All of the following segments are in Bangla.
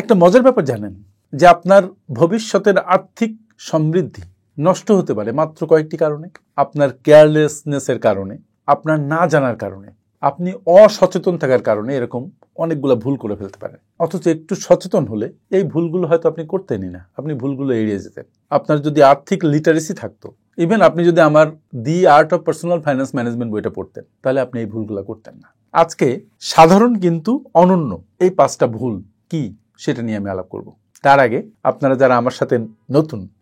একটা মজার ব্যাপার জানেন যে আপনার ভবিষ্যতের আর্থিক সমৃদ্ধি নষ্ট হতে পারে মাত্র কয়েকটি কারণে। আপনার কেয়ারলেসনেসের কারণে, আপনার না জানার কারণে, আপনি অসচেতন থাকার কারণে এরকম অনেকগুলো ভুল করে ফেলতে পারেন। অথচ একটু সচেতন হলে এই ভুলগুলো হয়তো আপনি করতেনই না, আপনি ভুলগুলো এড়িয়ে যেতেন। আপনার যদি আর্থিক লিটারেসি থাকতো, ইভেন আপনি যদি আমার দি art of personal finance management বইটা পড়তেন, তাহলে আপনি এই ভুলগুলো করতেন না। আজকে সাধারণ কিন্তু অনন্য এই 5টা ভুল কি সেটা নিয়ে আমি আলাপ করব। তার আগে আপনারা যারা আমার সাথে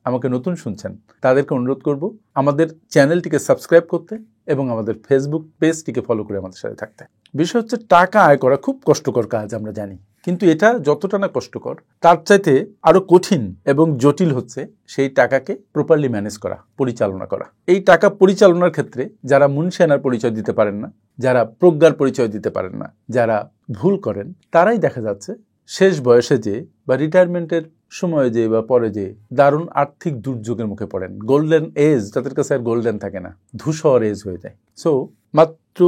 আমাকে নতুন শুনছেন, তাদেরকে অনুরোধ করব আমাদের চ্যানেলটিকে সাবস্ক্রাইব করতে এবং আমাদের ফেসবুক পেজটিকে ফলো করে আমাদের সাথে থাকতে। বিষয় হচ্ছে, টাকা আয় করা খুব কষ্টকর কাজ আমরা জানি, কিন্তু এটা যতটা না কষ্টকর তার চাইতে আরো কঠিন এবং জটিল হচ্ছে সেই টাকাকে প্রপারলি ম্যানেজ করা, পরিচালনা করা। এই টাকা পরিচালনার ক্ষেত্রে যারা মুনশিয়ানার পরিচয় দিতে পারেন না, যারা প্রজ্ঞার পরিচয় দিতে পারেন না, যারা ভুল করেন, তারাই দেখা যাচ্ছে শেষ বয়সে যে বা রিটায়ারমেন্টের সময়ে যে বা পরে যে দারুণ আর্থিক দুর্যোগের মুখে পড়েন। গোল্ডেন এজ তাদের কাছে আর গোল্ডেন থাকে না, ধূসর এজ হয়ে যায়। সো মাত্র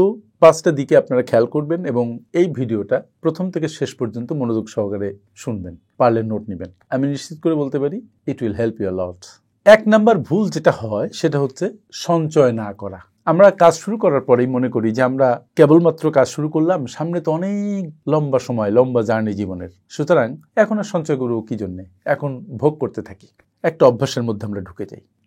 5টা দিকে আপনারা খেয়াল করবেন এবং এই ভিডিওটা প্রথম থেকে শেষ পর্যন্ত মনোযোগ সহকারে শুনবেন, পারলে নোট নেবেন। আমি নিশ্চিত করে বলতে পারি it will help you a lot. 1 number ভুল যেটা হয় সেটা হচ্ছে সঞ্চয় না করা। আমরা কাজ শুরু করার পরেই মনে করি যে আমরা কেবলমাত্র কাজ শুরু করলাম, সামনে তো অনেক লম্বা সময়, লম্বা জার্নি জীবনের, সুতরাং এখন আর সঞ্চয় করবো কি জন্যে, এখন ভোগ করতে থাকি। একটা অভ্যাসের মধ্যে আমরা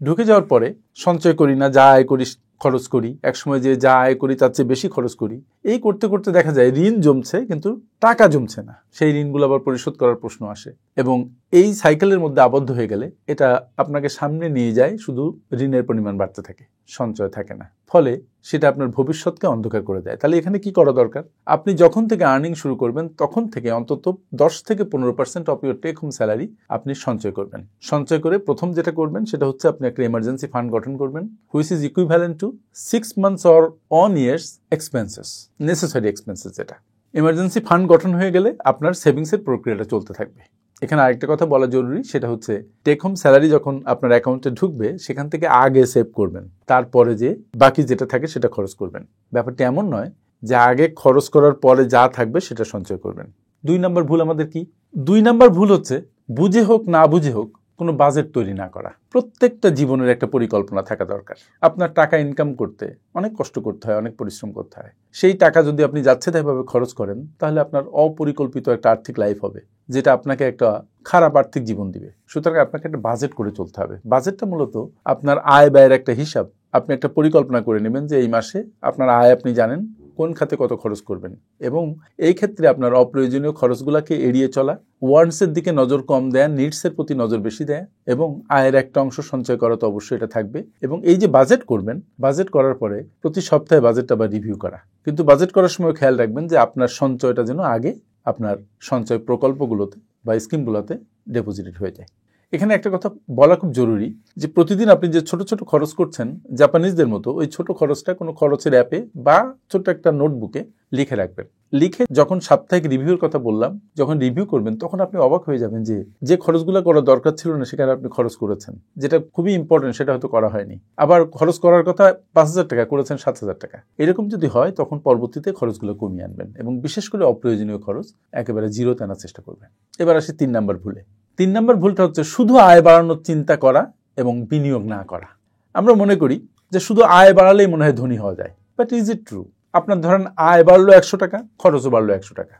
ঢুকে যাওয়ার পরে সঞ্চয় করি না, যা আয় করি খরচ করি, একসময় যে যা আয় করি তার চেয়ে বেশি খরচ করি। এই করতে করতে দেখা যায় ঋণ জমছে কিন্তু টাকা জমছে না, সেই ঋণগুলো আবার পরিশোধ করার প্রশ্ন আসে এবং এই সাইকেলের মধ্যে আবদ্ধ হয়ে গেলে এটা আপনাকে সামনে নিয়ে যায়, শুধু ঋণের পরিমাণ বাড়তে থাকে, সঞ্চয় থাকে না, ফলে সেটা আপনার ভবিষ্যৎকে অন্ধকার করে দেয়। তাহলে এখানে কি করা দরকার? আপনি যখন থেকে আর্নিং শুরু করবেন তখন থেকে অন্তত 10 থেকে 15% off your take home salary আপনি সঞ্চয় করবেন। সঞ্চয় করে প্রথম যেটা করবেন সেটা হচ্ছে আপনি একটা এমার্জেন্সি ফান্ড গঠন করবেন, which is equivalent to 6 months or 1 year's expenses, necessary expenses. যেটা এমার্জেন্সি ফান্ড গঠন হয়ে গেলে আপনার সেভিংসের প্রক্রিয়াটা চলতে থাকবে। এখানে আরেকটা কথা বলা জরুরি, সেটা হচ্ছে টেক হোম স্যালারি যখন আপনার অ্যাকাউন্টে ঢুকবে সেখান থেকে আগে সেভ করবেন, তারপরে যে বাকি যেটা থাকে সেটা খরচ করবেন। ব্যাপারটা এমন নয় যে আগে খরচ করার পরে যা থাকবে সেটা সঞ্চয় করবেন। 2 নাম্বার ভুল আমাদের কি? 2 নাম্বার ভুল হচ্ছে বুঝে হোক না বুঝে হোক কোনো বাজেট তৈরি না করা। প্রত্যেকটা জীবনের একটা পরিকল্পনা থাকা দরকার। আপনার টাকা ইনকাম করতে অনেক কষ্ট করতে হয়, অনেক পরিশ্রম করতে হয়। সেই টাকা যদি আপনি যাচ্ছে তাইভাবে খরচ করেন, তাহলে আপনার অপরিকল্পিত একটা আর্থিক লাইফ হবে, যেটা আপনাকে একটা খারাপ আর্থিক জীবন দিবে। সুতরাং আপনাকে একটা বাজেট করে চলতে হবে। বাজেটটা মূলত আপনার আয় ব্যয়ের একটা হিসাব। আপনি একটা পরিকল্পনা করে নেবেন যে এই মাসে আপনার আয় আপনি জানেন কোন খাতে কত খরচ করবেন, এবং এই ক্ষেত্রে আপনার অপ্রয়োজনীয় খরচগুলোকে এড়িয়ে চলা, ওয়ান্টসের দিকে নজর কম দেয়া, নিডসের প্রতি নজর বেশি দেয়া, এবং আয়ের একটা অংশ সঞ্চয় করা তো অবশ্যই এটা থাকবে। এবং এই যে বাজেট করবেন, বাজেট করার পরে প্রতি সপ্তাহে বাজেটটা বা রিভিউ করা। কিন্তু বাজেট করার সময় খেয়াল রাখবেন যে আপনার সঞ্চয়টা যেন আগে আপনার সঞ্চয় প্রকল্পগুলোতে বা স্কিমগুলোতে ডিপোজিটেড হয়ে যায়। এখানে একটা কথা বলা খুব জরুরি যে প্রতিদিন আপনি যে ছোট ছোট খরচ করছেন জাপানিজদের মতো, ওই ছোট খরচটা কোনো খরচের অ্যাপে বা ছোট্ট একটা নোটবুকে লিখে রাখবেন। লিখে যখন সাপ্তাহিক রিভিউর কথা বললাম, যখন রিভিউ করবেন তখন আপনি অবাক হয়ে যাবেন যে খরচগুলো করা দরকার ছিল না সেখানে আপনি খরচ করেছেন, যেটা খুবই ইম্পর্টেন্ট সেটা হয়তো করা হয়নি। আবার খরচ করার কথা 5,000 টাকা করেছেন 7,000 টাকা। এরকম যদি হয় তখন পরবর্তীতে খরচগুলো কমিয়ে আনবেন এবং বিশেষ করে অপ্রয়োজনীয় খরচ একেবারে জিরোতে আনার চেষ্টা করবেন। এবার আসি 3 নাম্বার ভুলে। 3 নাম্বার ভুলটা হচ্ছে শুধু আয় বাড়ানোর চিন্তা করা এবং বিনিয়োগ না করা। আমরা মনে করি যে শুধু আয় বাড়ালেই মনে হয় ধনী হওয়া যায়, বাট ইজ ইট ট্রু? আপনার ধরেন আয় বাড়লো 100 টাকা, খরচও বাড়লো 100 টাকা,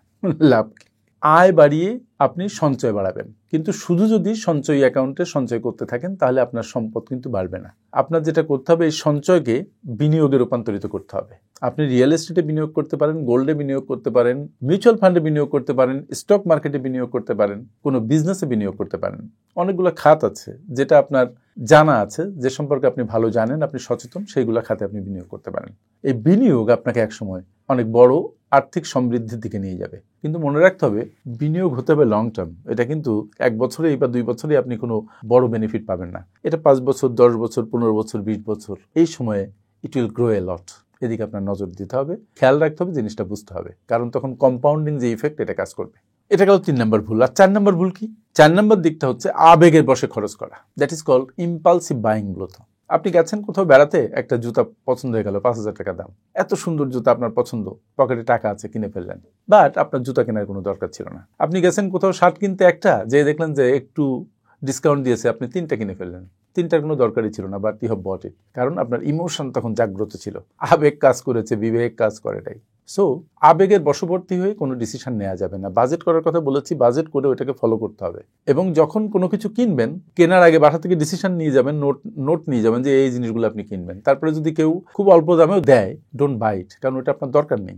লাভ কি? আয় বাড়িয়ে আপনি সঞ্চয় বাড়াবেন, কিন্তু শুধু যদি সঞ্চয় অ্যাকাউন্টে সঞ্চয় করতে থাকেন তাহলে আপনার সম্পদ কিন্তু বাড়বে না। আপনার যেটা করতে হবে, এই সঞ্চয়কে বিনিয়োগে রূপান্তরিত করতে হবে। আপনি রিয়েল এস্টেটে বিনিয়োগ করতে পারেন, গোল্ডে বিনিয়োগ করতে পারেন, মিউচুয়াল ফান্ডে বিনিয়োগ করতে পারেন, স্টক মার্কেটে বিনিয়োগ করতে পারেন, কোনো বিজনেসে বিনিয়োগ করতে পারেন। অনেকগুলো খাত আছে যেটা আপনার জানা আছে, যে সম্পর্কে আপনি ভালো জানেন, আপনি সচেতন, সেইগুলো খাতে আপনি বিনিয়োগ করতে পারেন। এই বিনিয়োগ আপনাকে একসময় অনেক বড় আর্থিক সমৃদ্ধির দিকে নিয়ে যাবে, কিন্তু মনে রাখতে হবে বিনিয়োগ হতে হবে লং টার্ম। এটা কিন্তু 1 বছরেই বা 2 বছরেই আপনি কোনো বড় বেনিফিট পাবেন না। এটা 5 বছর, 10 বছর, 15 বছর, 20 বছর, এই সময়ে ইট উইল গ্রো এ লট। এদিকে আপনার নজর দিতে হবে, খেয়াল রাখতে হবে, জিনিসটা বুঝতে হবে, কারণ তখন কম্পাউন্ডিং যে ইফেক্ট এটা কাজ করবে। এটা গেল 3 নাম্বার ভুল। আর 4 নাম্বার ভুল কি? 4 নাম্বার দিকটা হচ্ছে আবেগের বশে খরচ করা। That is called impulsive buying. মূলত আপনি গেছেন কোথাও বেড়াতে, একটা জুতা পছন্দ হয়ে গেল 5,000 টাকা দাম, এত সুন্দর জুতা আপনার পছন্দ, পকেটে টাকা আছে, কিনে ফেললেন, বাট আপনার জুতা কেনার কোনো দরকার ছিল না। আপনি গেছেন কোথাও শার্ট কিনতে, একটা যে দেখলেন যে একটু ডিসকাউন্ট দিয়েছে, আপনি 3টা কিনে ফেললেন, 3টার কোনো দরকারই ছিল না, বাট ইউ হ্যাভ বট ইট, কারণ আপনার ইমোশন তখন জাগ্রত ছিল, আবেগ কাজ করেছে, বিবেক কাজ করে নাই। সো আবেগের বশবর্তী হয়ে কোনো ডিসিশন নেওয়া যাবে না। বাজেট করার কথা বলেছি, বাজেট করে ওটাকে ফলো করতে হবে। এবং যখন কোনো কিছু কিনবেন, কেনার আগে বাসা থেকে ডিসিশন নিয়ে যাবেন, নোট নিয়ে যাবেন যে এই জিনিসগুলো আপনি কিনবেন। তারপরে যদি কেউ খুব অল্প দামেও দেয়, ডোন্ট বাই ইট, কারণ ওটা আপনার দরকার নেই,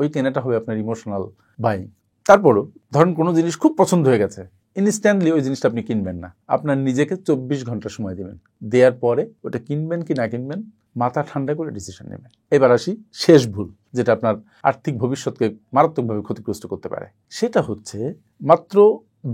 ওই কেনাটা হবে আপনার ইমোশনাল বাইং। তারপরও ধরুন কোনো জিনিস খুব পছন্দ হয়ে গেছে, ইনস্ট্যান্টলি ওই জিনিসটা আপনি কিনবেন না, আপনার নিজেকে 24 ঘন্টা সময় দেবেন, দেওয়ার পরে ওটা কিনবেন কি না কিনবেন মাথা ঠান্ডা করে ডিসিশন নেবেন। এবার আসি শেষ ভুল, যেটা আপনার আর্থিক ভবিষ্যৎকে মারাত্মকভাবে ক্ষতিগ্রস্ত করতে পারে। সেটা হচ্ছে মাত্র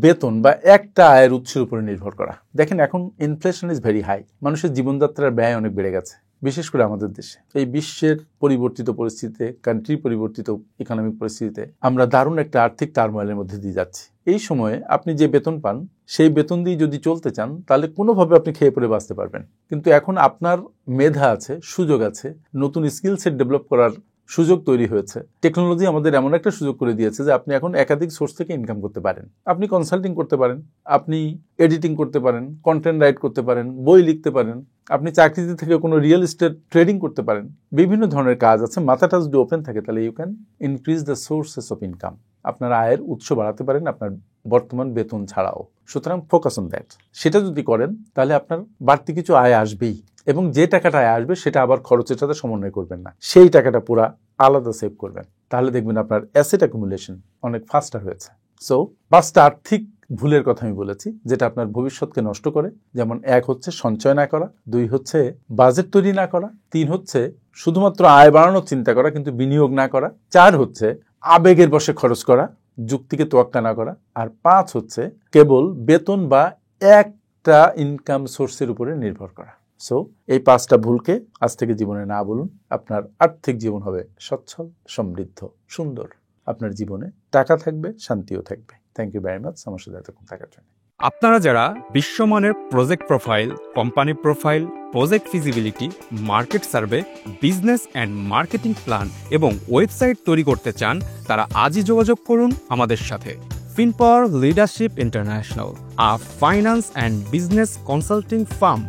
বেতন বা একটা আয়ের উৎসের উপরে নির্ভর করা। দেখেন এখন ইনফ্লেশন ইজ ভেরি হাই, মানুষের জীবনযাত্রার ব্যয় অনেক বেড়ে গেছে, বিশেষ করে আমাদের দেশে। এই বিশ্বের পরিবর্তিত পরিস্থিতিতে, কান্ট্রির পরিবর্তিত ইকোনমিক পরিস্থিতিতে আমরা দারুণ একটা আর্থিক টার্মোয়েলের মধ্যে দিয়ে যাচ্ছি। এই সময়ে আপনি যে বেতন পান, সেই বেতন দিয়ে যদি চলতে চান, তাহলে কোনোভাবে আপনি খেয়ে পড়ে বাঁচতে পারবেন। কিন্তু এখন আপনার মেধা আছে, সুযোগ আছে, নতুন স্কিল সেট ডেভেলপ করার সুযোগ তৈরি হয়েছে। টেকনোলজি আমাদের এমন একটা সুযোগ করে দিয়েছে যে আপনি এখন একাধিক সোর্স থেকে ইনকাম করতে পারেন। আপনি কনসাল্টিং করতে পারেন, আপনি এডিটিং করতে পারেন, কন্টেন্ট রাইট করতে পারেন, বই লিখতে পারেন, আপনি চাকরিতে থেকে কোনো রিয়েল এস্টেট ট্রেডিং করতে পারেন। বিভিন্ন ধরনের কাজ আছে। মাথাটা যদি ওপেন থাকে, তাহলে you can increase the sources of income. আপনার আয়ের উৎস বাড়াতে পারেন আপনার বর্তমান বেতন ছাড়াও। সুতরাং ফোকাস অন দ্যাট। সেটা যদি করেন, তাহলে আপনার বাড়তি কিছু আয় আসবেই, এবং যে টাকাটা আয় আসবে সেটা আবার খরচের সাথে সমন্বয় করবেন না, সেই টাকাটা পুরা আলাদা সেভ করবেন। তাহলে দেখবেন আপনার অ্যাসেট অ্যাকুমুলেশন অনেক ফাস্টার হয়েছে। সো 5টা আর্থিক ভুলের কথা আমি বলেছি, যেটা আপনার ভবিষ্যৎকে নষ্ট করে। যেমন 1 হচ্ছে সঞ্চয় না করা, 2 হচ্ছে বাজেট তৈরি না করা, 3 হচ্ছে শুধুমাত্র আয় বাড়ানোর চিন্তা করা কিন্তু বিনিয়োগ না করা, 4 হচ্ছে আবেগের বশে খরচ করা, যুক্তিকে তোয়াক্কা না করা, আর 5 হচ্ছে কেবল বেতন বা একটা ইনকাম সোর্সের উপরে নির্ভর করা। সো এই 5টা ভুলকে আজ থেকে জীবনে না বলুন। আপনার আর্থিক জীবন হবে সচ্ছল, সমৃদ্ধ, সুন্দর। আপনার জীবনে টাকা থাকবে, শান্তিও থাকবে। থ্যাংক ইউ ভেরি মাচ আমার সাথে এতক্ষণ থাকার জন্য। আপনারা যারা বিশ্বমানের project profile, company profile, project feasibility, market survey, business and marketing plan এবং ওয়েবসাইট তৈরি করতে চান, তারা আজই যোগাযোগ করুন আমাদের সাথে। Finpower leadership international, a finance and business consulting farm.